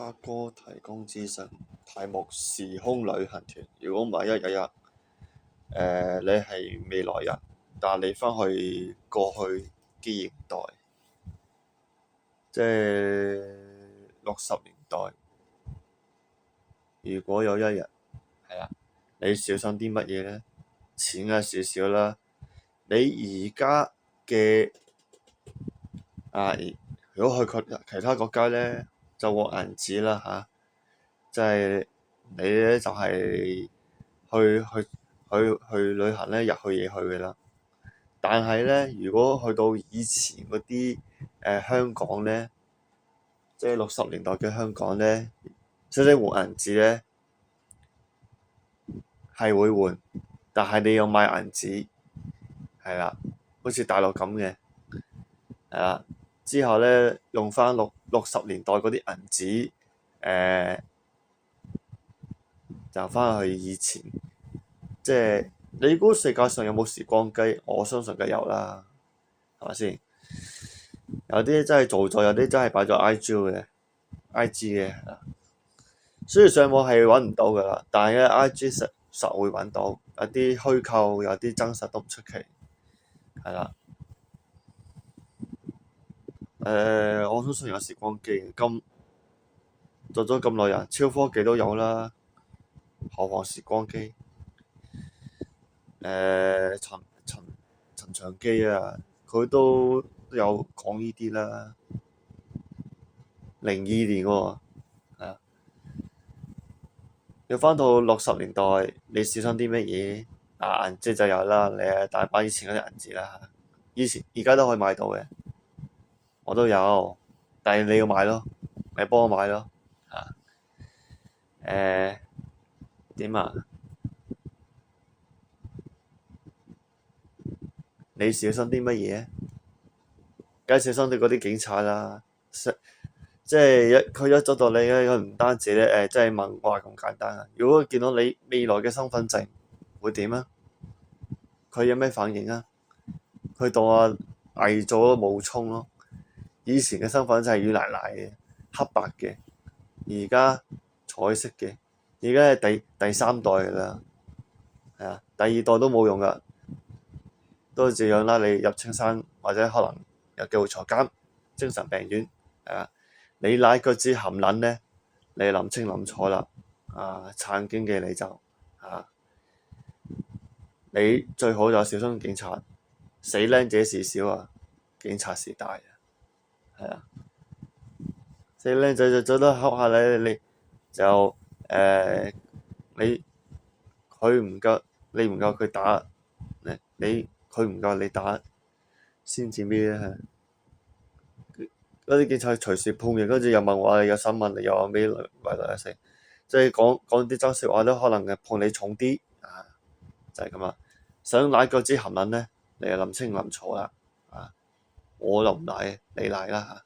阿哥提供資訊，題目時空旅行團。如果萬一有一日，你係未來人，但你返去過去嘅現代，即係60年代。如果有一日，係啊，你小心啲乜嘢呢？錢啊少少啦，你而家嘅如果去其他國家呢，就獲銀紙啦嚇，即係你呢，就係去旅行呢，日去夜去嘅啦。但係呢，如果去到以前嗰啲香港呢，即係60年代嘅香港呢，即係換銀紙呢，係會換，但係你要買銀紙，係啦，好似大陸咁嘅，係啦。之後呢，用翻60年代嗰啲銀紙，就翻去以前。即係你估世界上有冇時光機？我相信梗有啦，係咪先？有啲真係做咗，有啲真係擺咗 IG 嘅。雖然上網係揾唔到噶啦，但係咧 IG 實會揾到，有啲虛構，有啲真實都唔出奇，係啦。我相信有時光機，做咗咁耐人，超科技都有啦，何況時光機？陳長基啊，佢都有講呢啲啦。02年喎，係啊。要翻到60年代，你小心啲乜嘢？銀紙就有啦，你大把以前嗰啲銀紙啦，以前而家都可以買到嘅，我都有，但係你要買咯，你幫我買咯，點啊？你小心啲乜嘢？梗係小心啲嗰啲警察啦，即係佢一捉到你咧，佢唔單止咧即係問話咁簡單啊！如果佢見到你未來嘅身份證，會點啊？佢有咩反應啊？佢當我偽造冒充咯。以前嘅身份證係軟賴賴嘅，黑白嘅，而家彩色嘅，而家係第三代㗎啦，係啊，第二代都冇用㗎，都照樣拉你入青山，或者可能有機會坐監、精神病院，係啊。你賴腳趾含撚呢，你諗清諗楚啦，撐經嘅你就你最好就小心警察，死僆仔事小啊，警察事大啊，係啊。死僆仔就最多恰下你就你佢唔夠你唔夠佢打，佢唔夠你打先至咩啊？嗰啲警察隨時判刑，跟住又問我，有審問，又話咩來成，即係講啲真説話都可能係判你重啲就係咁啊！想賴腳趾含撚呢，你就諗清諗楚啦我就唔賴，你賴啦